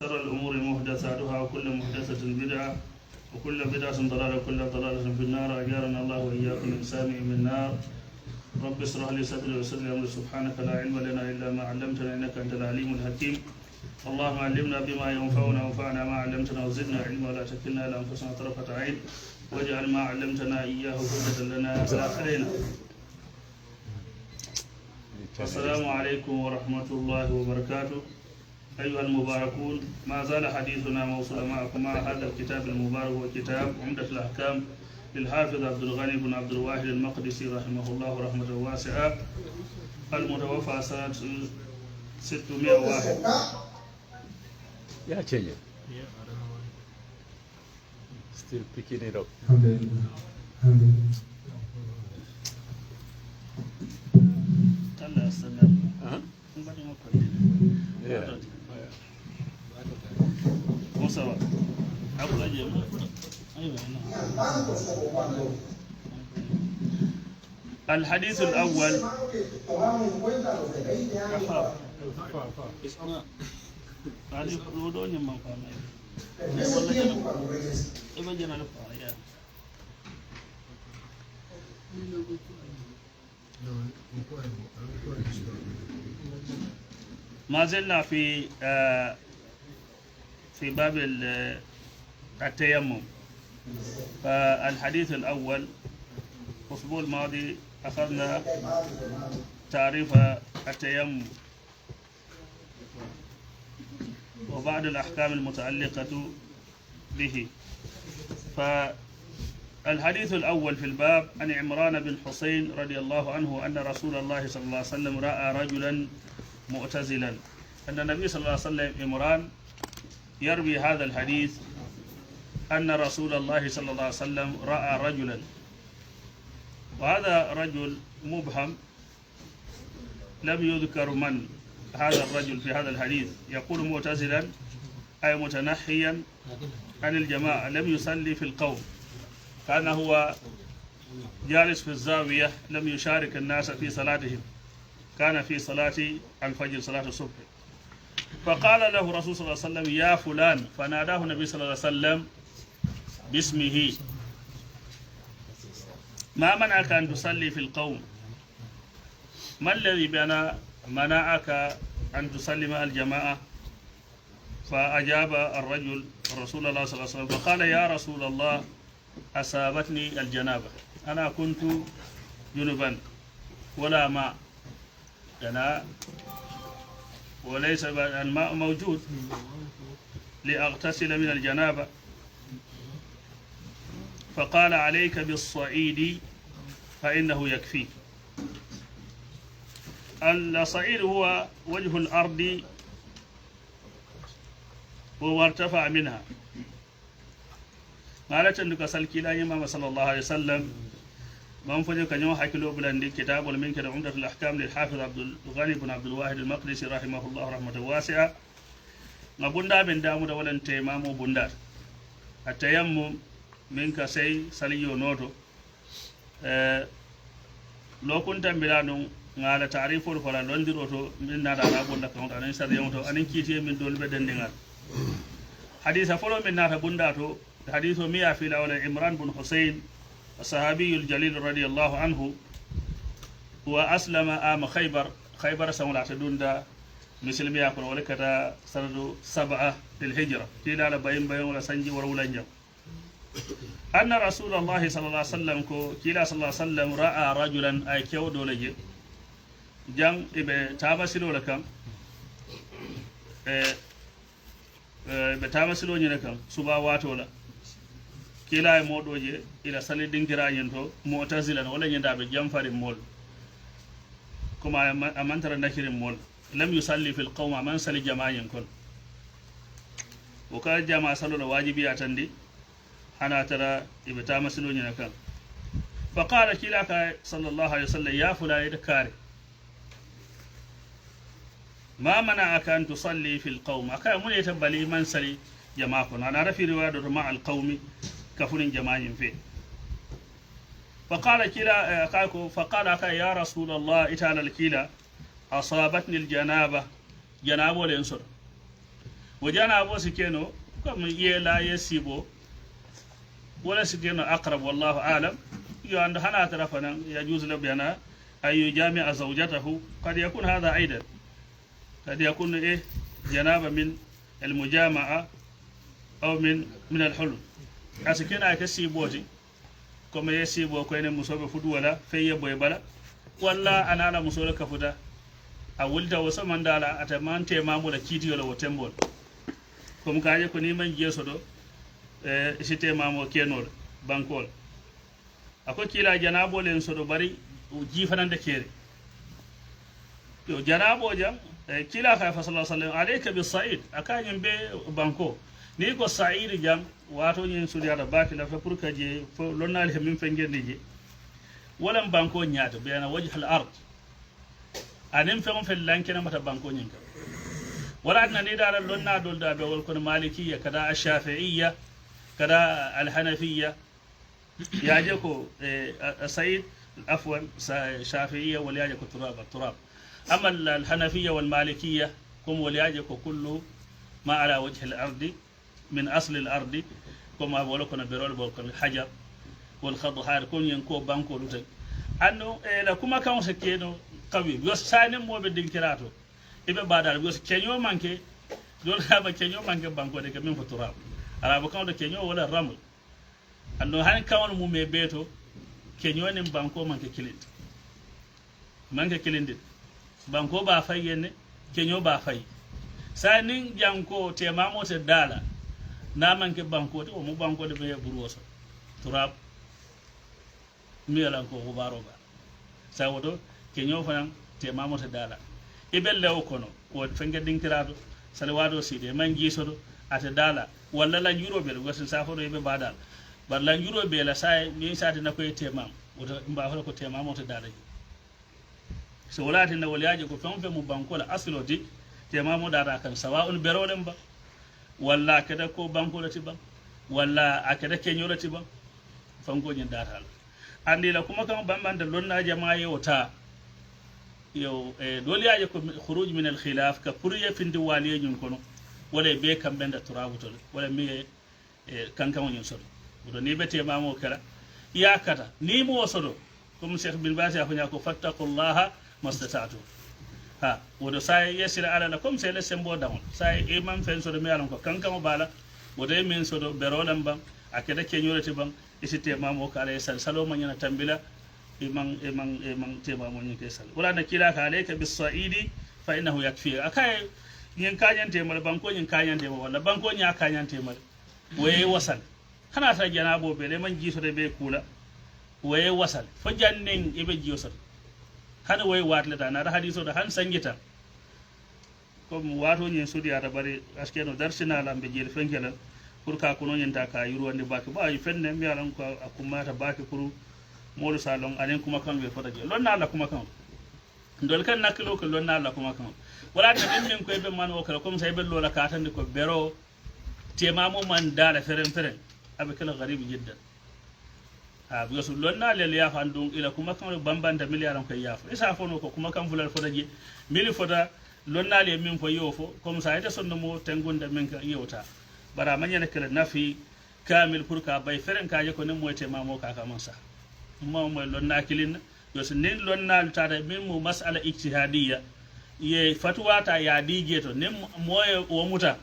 شر الأمور محدثاتها وكل محدثة بدعة وكل بدعة ضلالة وكل ضلالة في النار. أجارنا الله وإياكم من سامع من النار. رب اشرح لي صدري ويسر لي أمري. سبحانك لا علم لنا إلا ما علمتنا إنك أنت العليم الحكيم. اللهم علمنا بما ينفعنا وانفعنا ما علمتنا وزدنا علما ولا تكلنا إلى أنفسنا طرفة عين واجعل ما علمتنا إياه حجة لنا لا علينا. السلام عليكم ورحمة الله وبركاته. أيها المباركون، ما زال حديثنا موصولا معكم مع هذا الكتاب المبارك وكتاب عمدة الأحكام للحافظ عبد الغني بن عبد الواحد المقدسي رحمه الله رحمة واسعة، المتوفى سنة 601. Yeah, change it. Still picking it up. Yeah. الحديث الأول. ما زلنا في باب التيمم. فالحديث الأول الأسبوع الماضي أخذنا تعريف التيمم وبعض الأحكام المتعلقة به. فالحديث الأول في الباب عن عمران بن حسين رضي الله عنه أن رسول الله صلى الله عليه وسلم رأى رجلا معتزلا. أن النبي صلى الله عليه وسلم عمران يروي هذا الحديث أن رسول الله صلى الله عليه وسلم رأى رجلا، وهذا رجل مبهم لم يذكر من هذا الرجل في هذا الحديث. يقول معتزلا أي متنحيا عن الجماعة، لم يصلي في القوم، كان هو جالس في الزاوية لم يشارك الناس في صلاتهم، كان في صلاة الفجر صلاة الصبح. فقال له رسول صلى الله عليه وسلم يا فلان، فناداه النبي صلى الله عليه وسلم باسمه، ما منعك أن تصلي في القوم؟ ما الذي منعك أن تصلي مع الجماعة؟ فأجاب الرجل رسول الله صلى الله عليه وسلم فقال يا رسول الله أصابتني الجنابة، أنا كنت جنبا ولا ماء، وليس الماء موجود لأغتسل من الجنابة. فقال عليك بالصعيد فإنه يكفي. الصعيد هو وجه الأرض وارتفع منها. قالت أنك سلكي لا إمام صلى الله عليه وسلم من فجأة كان حكيلو بلندي كتاب والمن كده عمدة الأحكام للحافظ عبد الغني بن عبد الواحد المقدسي رحمه الله رحمة واسعة. نبوندا بن دامود ولن تيمامو بوندا التيمم منك سي سليو نوتو لو كنت بلانو ngala ta'riful fala londiroto min nada la bonda kan anan sariyamto anan kiti min dol beden dingal. haditha folo min nata bunda to hadithu miya fi lawla Imran bin Husayn الصحابي الجليل رضي الله عنه وأسلم آم خيبر سمولات دوندا مسلم يأكل ولكذا سنة 7 للهجرة كلا لبين ولا سنجي ورولنجا. أن رسول الله صلى الله عليه وسلم كلا صلى الله عليه وسلم رأى رجلا أي كيو دولجي جام إبه تابسلو لكم بتابسلو نيركم سبا واتولا kila e modoje ila sali dinkira yento mu'tazilan wala nyanda be jamfari mol kuma amantara nakiri mol lam yusalli fil qawm man sali jama'in kon o ka jama'a salo da wajibi atandi ana tara ibta masilo nyana kan fa qala kila ka sallallahu alaihi wasallam ya fulani da kare ma mana'aka an tusalli fil qawm aka mun yatabali man sali jama'a kon ana rafi riwaya ma al qawmi كفن جماعين فيه. فقال كلا فقال يا رسول الله اتانا الكلا أصابتني الجنابة جنابة لينصر وجانا سكينو كم يلا يسيبو ولا سكينو أقرب والله أعلم عند هنا ترفنا يجوز لبنا أن يجامع زوجته قد يكون هذا أيضا قد يكون إيه جنابة من المجامعة أو من الحلم أسكينا كسيبوتي كما يسيبو كوين مصوب فدولا في يبوي بلا ولا أنا مصوب كفدا أولد وسمن دالا أتمان تمام ولا كيتي ولا وتمبول كم كاجي كوني من جيسودو سيتي مامو كينول بانكول أكو كيلا جنابو لين سودو بري وجيفنا دكيري يو جنابو جام كيلا خاف صلى الله عليه وسلم عليك بالصعيد أكاين بي بانكو نيكو صعيد جام واتو ين سودي على باكي لا فبركا جي لونا له من فنجر نيجي ولم بانكو نياتو بيانا وجه الأرض أنم فهم في اللانكنا متى بانكو نينكا ورادنا نيدا على لونا دول دا بيقول كون مالكية كذا الشافعية كذا الحنفية ياجكو سعيد عفوا شافعية ولياجكو التراب أما الحنفية والمالكية كم ولياجكو كله ما على وجه الأرض من أصل الأرض كما بقولكم بيرول بقولكم الحجر والخضحار كون ينكو بانكو لوتك أنه لكما كانوا سكينو قوي بس سانم مو بدين كراتو إبى بعدال بس كنيو مانكي دول هذا كنيو مانكي بانكو ده كمين فتراب على بكون ده كنيو ولا رمل أنه هن كانوا مو مبيتو كنيو نم بانكو مانكي كليند بانكو بافاي كنيو بافاي سانين جانكو تمامو تدالا نامانكي بانكو تو مو بانكو ده بيه بروسا تراب ميلانكو غباروبا ساوتو كنيو فنان تمامو تدالا ibel lew kono o fenge dinkirado sale wado side man jisodo ata dala walla la yurobe wasin saforo ibe badal bar la yurobe la say mi sati na koy temam woto mba hono ko temam o to dala so walati na waliaje ko fam mu banko la aslo di temam o dara kan sawa'un berolem ba walla kada ko banko la tiba walla akada kenyolo tiba fango nyen data andi la kuma kan bambande lonna jama'a wota yo dole yaje ko khuruj min al khilaf ka puriye findi waliye nyun kono wala be kam benda turabutol wala mi kankan wonyon sodo do ni bete mamo kala ya kata ni mo sodo comme cheikh bin basi afanya ko fattaqullaha mastata'tu ha wodo say yesira ala la comme c'est le sembo damon say imam fen sodo mi alon ko kankan bala wodo min sodo berolam bam akeda kenyorete bam isite mamo kala sal saloma nyana tambila imang tema mo nyike sal wala na kila ka alayka bis-sa'idi fa innahu yakfi akai nyin kanyan temal banko nyin kanyan temal wala banko nya kanyan temal waye wasal kana ta janabo be le man jiso de be kula waye wasal fo jannin ibe jiosal kana waye watle ta na hadiso da han sangita ko mu wato nyin sudi ata bari askeno darsina lambe jeel fenkela pour ka kuno nyin ta ka yuru wande baki ba yi fenne mi alan ko akumata baki pour molu salon alen kuma kan be fota je lonna la kuma kan ndol kan naklo ko lonna la kuma kan wala ta min ko be man o kala comme say be lola ka tan ko bero temamo man dala feren abe kala gharib jiddan ha bi so lonna le ya fandum ila kuma kan bambanda miliyaran ko yafo isa fono ko kuma kan fulal fota je mili fota lonna le min fo yofo comme ça ita sonno mo tengunda min ka yewta bara manyana kala nafi kamil pour ka bay feren ka je ko ne mo temamo ka ka man sa mo lonna kilin yo so nen lonna tata min mo mas'ala ijtihadiyya ye fatwa ta ya dige to nen moye o muta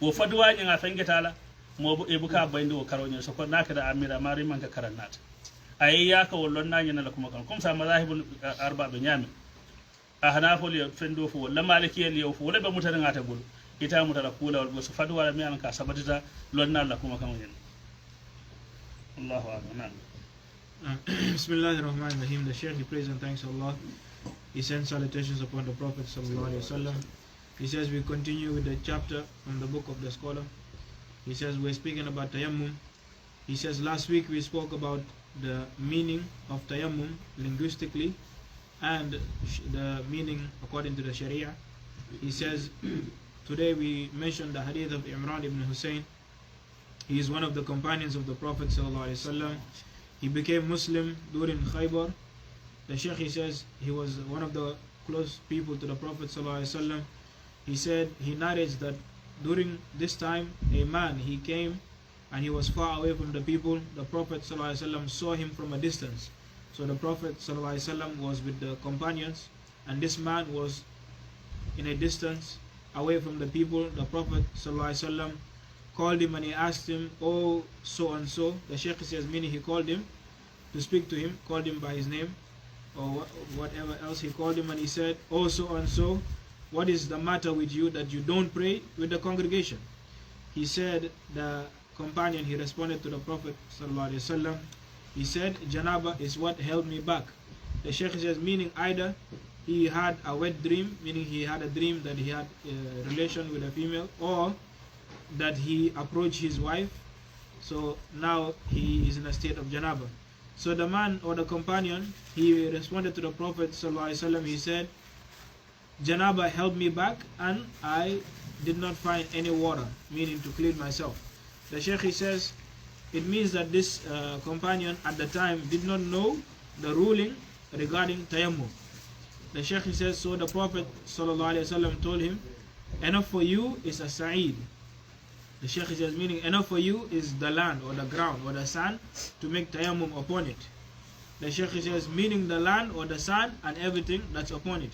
wo fatwa nya fengetala mo e buka bayndi o karonya so ko naka da amira mari man ka karannata ayya ka lonna nya la kuma kan comme ça mazahibul arba be nyami ahnafu li fendo fo wala maliki li fo wala be mutata ngata gol ita mutala kula wal so fatwa la mi an ka sabatita lonna la kuma kan yen Allahu akbar. Bismillahir Rahmanir Rahim. The Shaykh, he prays and thanks Allah. He sends salutations upon the Prophet sallallahu alaihi wasallam. He says we continue with the chapter from the book of the scholar. He says we're speaking about tayammum. He says last week we spoke about the meaning of tayammum linguistically and the meaning according to the Sharia. He says today we mentioned the hadith of Imran ibn Hussein. He is one of the companions of the Prophet sallallahu alaihi wasallam. He became Muslim during Khaybar. The Shaykh, he says, he was one of the close people to the Prophet ﷺ. He said, he narrates that during this time a man, he came and he was far away from the people. The Prophet ﷺ saw him from a distance. So the Prophet ﷺ was with the companions, and this man was in a distance away from the people. The Prophet ﷺ called him and he asked him, "Oh, so and so." The Shaykh says, meaning he called him to speak to him, called him by his name or whatever else he called him, and he said, "Oh, so and so, what is the matter with you that you don't pray with the congregation?" He said, the companion, he responded to the Prophet ﷺ, he said, "Janaba is what held me back." The Shaykh says, meaning either he had a wet dream, meaning he had a dream that he had a relation with a female, or that he approached his wife, so now he is in a state of janaba. So the man or the companion, he responded to the Prophet ﷺ, he said, "Janaba held me back and I did not find any water," meaning to clean myself. The Shaykh, he says, it means that this companion at the time did not know the ruling regarding tayammum. The Shaykh, he says, so the Prophet ﷺ told him, "Enough for you is a sa'id." The Shaykh says, meaning enough for you is the land or the ground or the sand to make tayammum upon it. The Shaykh says, meaning the land or the sand and everything that's upon it.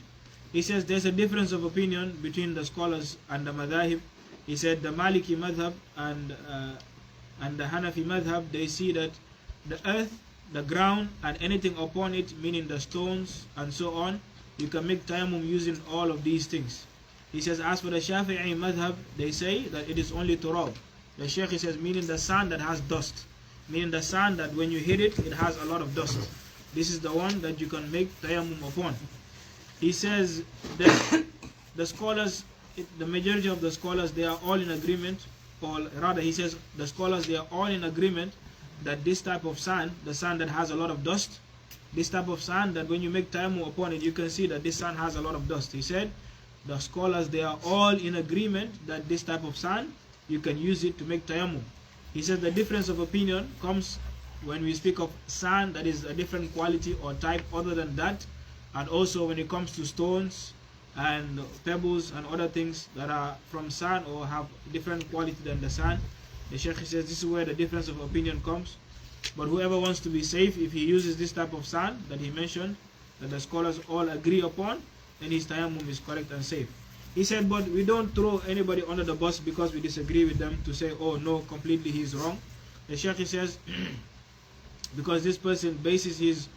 He says there's a difference of opinion between the scholars and the madhahib. He said the Maliki madhab and the Hanafi madhab, they see that the earth, the ground and anything upon it, meaning the stones and so on, you can make tayammum using all of these things. He says, as for the Shafi'i madhab, they say that it is only turab. The Shaykh, he says, meaning the sand that has dust, meaning the sand that when you hit it, it has a lot of dust. This is the one that you can make tayammum upon. He says that the scholars, the majority of the scholars, they are all in agreement, or rather he says the scholars, they are all in agreement that this type of sand, the sand that has a lot of dust, this type of sand that when you make tayammum upon it, you can see that this sand has a lot of dust. He said the scholars, they are all in agreement that this type of sand, you can use it to make tayammum. He says the difference of opinion comes when we speak of sand that is a different quality or type other than that, and also when it comes to stones and pebbles and other things that are from sand or have different quality than the sand. The Shaykh says this is where the difference of opinion comes. But whoever wants to be safe, if he uses this type of sand that he mentioned, that the scholars all agree upon, then his tayammum is correct and safe. He said, but we don't throw anybody under the bus because we disagree with them to say, oh no, completely he's wrong. The Shaykh says, because this person bases his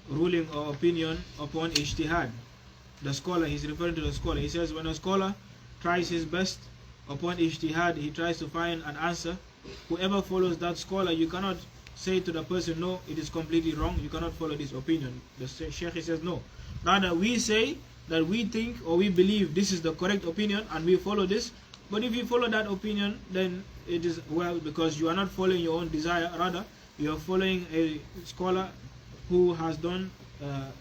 ruling or opinion upon ijtihad. The scholar, he's referring to the scholar. He says when a scholar tries his best upon ijtihad, he tries to find an answer. Whoever follows that scholar, you cannot say to the person, no, it is completely wrong, you cannot follow this opinion. The Shaykh says no. Rather, we say that we think or we believe this is the correct opinion and we follow this. But if you follow that opinion, then it is well, because you are not following your own desire. Rather, you are following a scholar who has done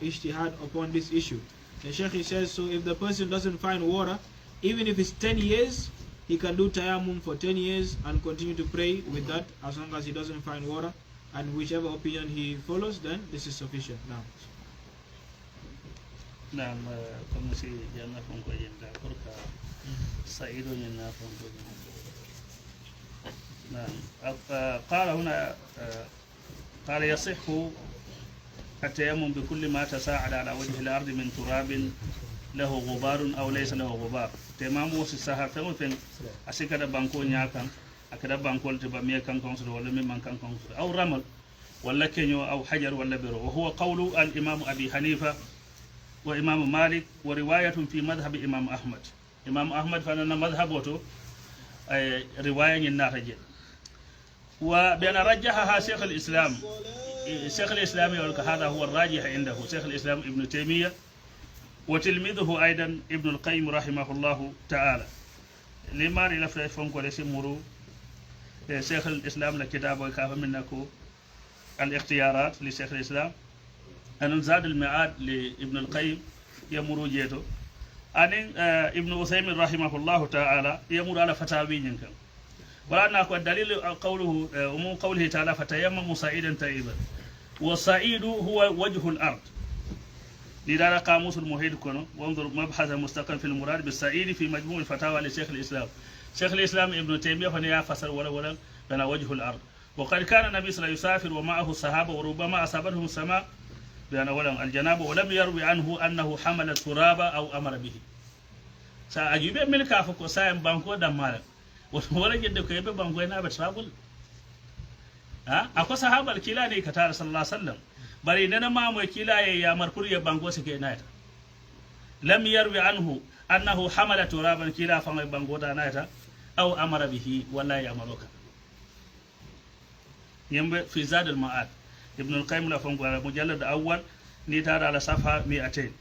ijtihad upon this issue. The Shaykh says, so if the person doesn't find water, even if it's 10 years, he can do tayammum for 10 years and continue to pray with that as long as he doesn't find water. And whichever opinion he follows, then this is sufficient. Now. نعم كم سي جانا فنكو جندا كركا سعيد جنا فنكو نعم قال هنا قال يصح التيمم بكل ما تساعد على وجه الأرض من تراب له غبار أو ليس له غبار. تمام وسيسها فين أسيكدا بانكو نياكا أكدا بانكو التبامية كان كونسل ولا ممن كان كونسل أو رمل ولا كنيو أو حجر ولا برو. وهو قول الإمام أبي حنيفة وإمام مالك ورواية في مذهب إمام أحمد. إمام أحمد فأنا مذهبه رواية الناتج وبأن رجحها شيخ الإسلام. شيخ الإسلام يقول هذا هو الراجح عنده، شيخ الإسلام ابن تيمية وتلميذه أيضا ابن القيم رحمه الله تعالى. لما نلفت فنكو لسمرو شيخ الإسلام لكتابه كافة منكو الاختيارات لشيخ الإسلام أن زاد المعاد لابن القيم يمر جيته أن ابن عثيمين رحمه الله تعالى يمر على فتاوي ينكم وأنا أقول دليل قوله عموم قوله تعالى فتيمموا صعيدا طيبا والصعيد هو وجه الأرض. لذا قاموس المحيط كونه وانظر مبحث مستقل في المراد بالصعيد في مجموع الفتاوى لشيخ الإسلام. شيخ الإسلام ابن تيمية فنيا فسر ولا لنا وجه الأرض. وقد كان النبي صلى الله عليه وسلم يسافر ومعه الصحابة وربما أصابتهم السماء لأن ولا الجناب ولم يروي عنه أنه حمل التراب أو أمر به. سأجيب من كافك وسائم بانكو دمار ولا جد كيف بانكو هنا بتشابل. أكو صحابة الكلاني كتار صلى الله عليه وسلم. bari nana mamu kila ya markuri ya bango sike naita lam yarwi anhu annahu hamala turaban kila fa mai bango da naita aw amara bihi wala ya maroka yambe fi zad al ma'ad ibn al qayyim la fango mujallad awwal ni tada ala safa 200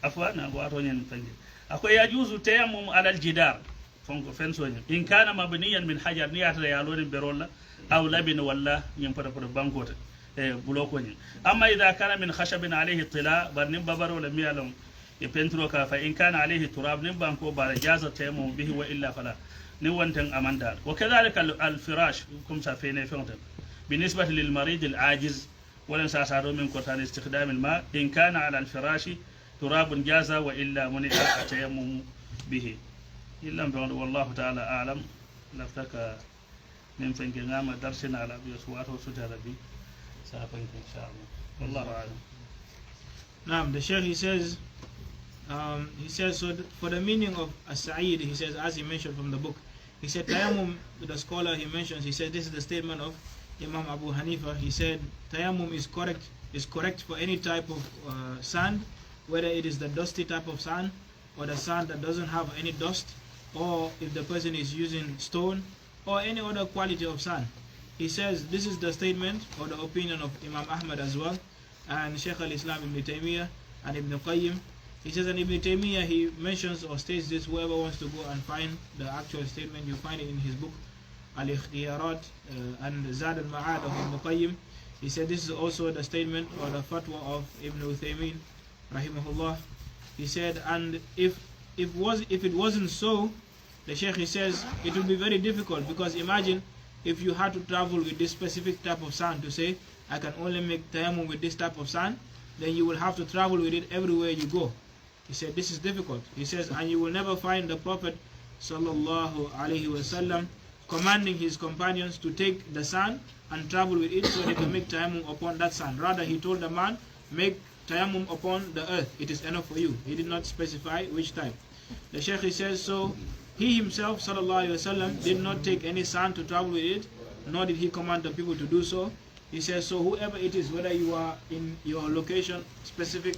afwana wato nyen tangi akwai yajuzu tayammum ala al jidar fango fenso in kana mabniyan min hajar niyata ya lodin berolla أو لبن ولا ينفر بانكوت بلوكوني أما إذا كان من خشب عليه اطلاع برنم ببر ولا ميالهم يبنتروكا فإن كان عليه تراب نبانكو بارجاز تيمم به وإلا فلا نوانتن أماندار. وكذلك الفراش كم سافيني فهمتن بالنسبة للمريض العاجز ولن سأسعدوا من كتان استخدام الماء إن كان على الفراش تراب جاز وإلا منع التيمم به إلا والله تعالى أعلم. لفتك من فنجنا درسنا على بيسوات وسجاربي سافن إن شاء الله والله أعلم. Now the Sheikh he says so for the meaning of as-sa'id he says as he mentioned from the book he said tayammum the scholar he mentions he said this is the statement of Imam Abu Hanifa. He said tayammum is correct for any type of sand, whether it is the dusty type of sand or the sand that doesn't have any dust, or if the person is using stone or any other quality of sand. He says this is the statement or the opinion of Imam Ahmad as well, and Shaykh al-Islam Ibn Taymiyyah and Ibn Qayyim. He says, and Ibn Taymiyyah he mentions or states this, whoever wants to go and find the actual statement, you find it in his book Al-Ikhtiyarat and Zad al-Ma'ad of Ibn Qayyim. He said this is also the statement or the fatwa of Ibn Uthaymin rahimahullah. He said, and if it wasn't so, the Sheikh he says it will be very difficult, because imagine if you had to travel with this specific type of sand to say I can only make tayammum with this type of sand, then you will have to travel with it everywhere you go. He said this is difficult. He says, and you will never find the Prophet sallallahu alaihi wasallam commanding his companions to take the sand and travel with it so they can make tayammum upon that sand. Rather he told the man, make tayammum upon the earth, it is enough for you. He did not specify which type. The Sheikh he says, so he himself sallallahu alaihi wasallam did not take any sand to travel with it, nor did he command the people to do so. He says, so whoever it is, whether you are in your location specific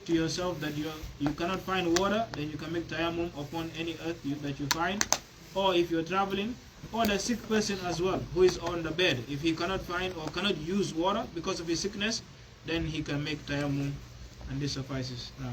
to yourself that you cannot find water, then you can make tayammum upon any earth that you find, or if you're traveling, or the sick person as well who is on the bed, if he cannot find or cannot use water because of his sickness, then he can make tayammum, and this suffices. Now